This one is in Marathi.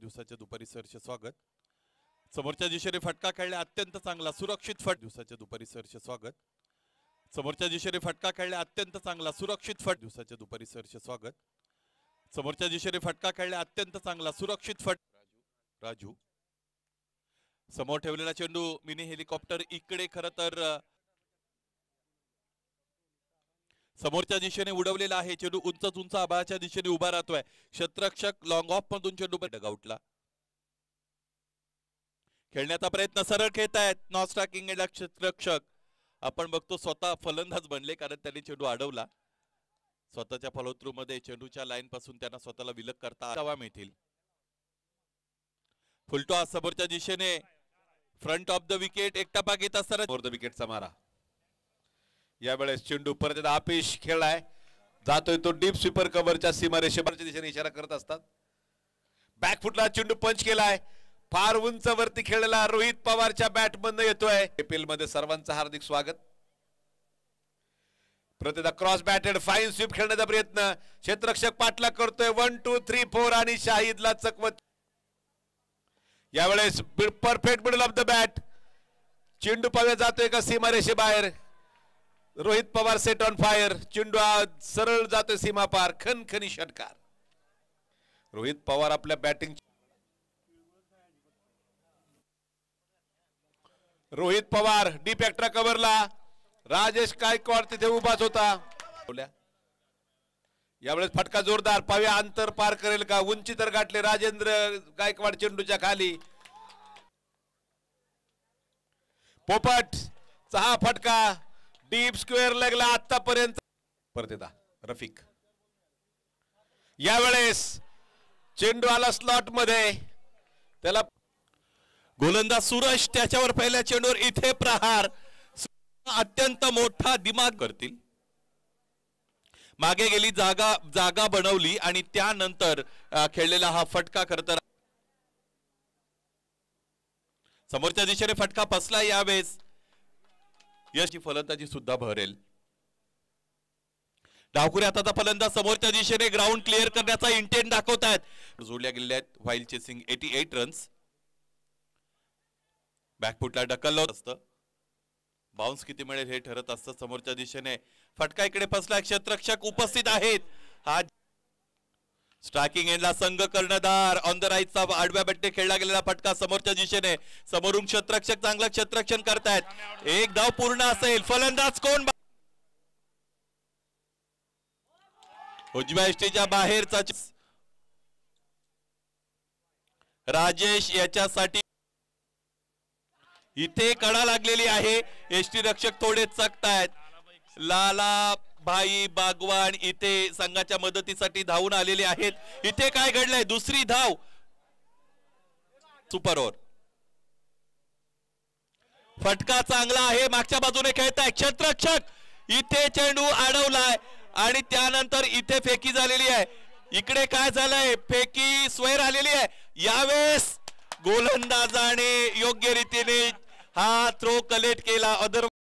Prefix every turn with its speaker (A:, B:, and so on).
A: दिवसाच्या दुपारी सरचे स्वागत। समोरच्या दिशेने फटका खेळला अत्यंत चांगला सुरक्षित फट। दिवसाच्या दुपारी सरचे स्वागत। समोरच्या दिशेने फटका खेळला अत्यंत चांगला सुरक्षित फट। दिवसाच्या दुपारी सरचे स्वागत। समोरच्या दिशेने फटका खेळला अत्यंत चांगला सुरक्षित फट। राजू समोर ठेवलेला चेंडू मिनी हेलिकॉप्टर इकडे खरं तर समोरच्या दिशेने उडवलेला आहे। चेंडू उंच आभाळाच्या दिशेने उभा राहतोय। क्षेत्ररक्षक लॉंग ऑफ मधून चेंडू डगआउटला खेळण्याचा प्रयत्न सरळ खेळतायत नॉन स्ट्रायकिंग एंड क्षेत्ररक्षक। आपण बघतो स्वतः फलंदाज बनले कारण त्यांनी चेंडू अडवला। स्वतःच्या फॉलोथ्रू मध्ये चेंडूच्या लाईन पासून त्यांना स्वतःला विलग करता आवा मिळतील। फुलटॉस समोरच्या दिशेने फ्रंट ऑफ द विकेट एकटा पाक येत असताना
B: फोर द विकेटचा मारा। यावेळेस चेंडू परत आपेश खेळलाय जातोय तो डीप स्वीपर कव्हरच्या सीमारेषेवरच्या दिशेने इशारा करत असतात। बॅकफुटला चेंडू पंच केलाय फार उंच वरती खेळलेला रोहित पवारच्या बॅट बंद येतोय। एपीएल मध्ये सर्वांचं हार्दिक स्वागत। प्रतिदा क्रॉस बॅटेड फाईन स्वीप खेळण्याचा प्रयत्न क्षेत्ररक्षक पाठला करतोय 1 2 3 4 आणि शाहिदला चकवत। यावेळेस perfect middle of the bat चेंडू पाव्या जातोय का सीमारेषे बाहेर। Rohit Pawar set on fire चेंडू सरळ जातोय सीमा पार खनखनी षटकार। रोहित पवार आपल्या batting Rohit Pawar deep extra कव्हरला राजेश गायकवाड तिथे उभाच होता। यावेळेस फटका जोरदार पाव्या अंतर पार करेल का उंची तर गाठले राजेंद्र गायकवाड चेंडूच्या खाली। पोपट हा फटका डीप स्क्वेअर लेगला आतापर्यंत परत येता रफिक। यावेळेस चेंडू आला स्लॉट मध्ये त्याला
A: गोलंदाज सूरज त्याच्यावर पहिल्या चेंडूवर इथे प्रहार अत्यंत मोठा दिमाग करतील। मागे गेली जागा बनवली आणि त्यानंतर खेळलेला हा फटका खरतर समोरच्या दिशेने फटका फसला। यावेळेस यशची फलंदाजी सुद्धा भरेल। डावखुरी हाताचा फलंदाज समोरच्या दिशेने ग्राउंड क्लिअर करण्याचा इंटेंट दाखवतायत। जोडल्या गेलेल्या आहेत व्हाईल चेसिंग 88 रन्स। बॅकफुटला ढकललं असतं बाउन्स किती मिळेल हे ठरत असतं। समोरच्या दिशेने फटका इकडे फसला क्षेत्ररक्षक उपस्थित आहेत। हा स्ट्रायकिंग एंडला संघ कर्णधार ऑन द राईटचा आडव्या बट्टे खेळला गेलेला फटका समोरच्या दिशेने समोरून क्षेत्ररक्षक चांगलं क्षेत्ररक्षण करतायत। एक धाव पूर्ण असेल फलंदाज कोण उजव्या एष्टीच्या बाहेरचा राजेश याच्यासाठी इथे कडा लागलेली आहे। एष्टी रक्षक थोडे चकतायत। लाला भाई बागवान इथे संघाच्या मदतीसाठी धावून आलेले आहेत। इथे काय घडलंय दुसरी धाव सुपर ओव्हर फटका चांगला आहे मागच्या बाजूने खेळताय क्षेत्ररक्षक इथे चेंडू अडवलाय आणि त्यानंतर इथे फेकी झालेली आहे। इकडे काय झालंय फेकी स्वेर आलेली आहे। यावेळेस गोलंदाजाने योग्य रीतीने हा थ्रो कलेक्ट केला।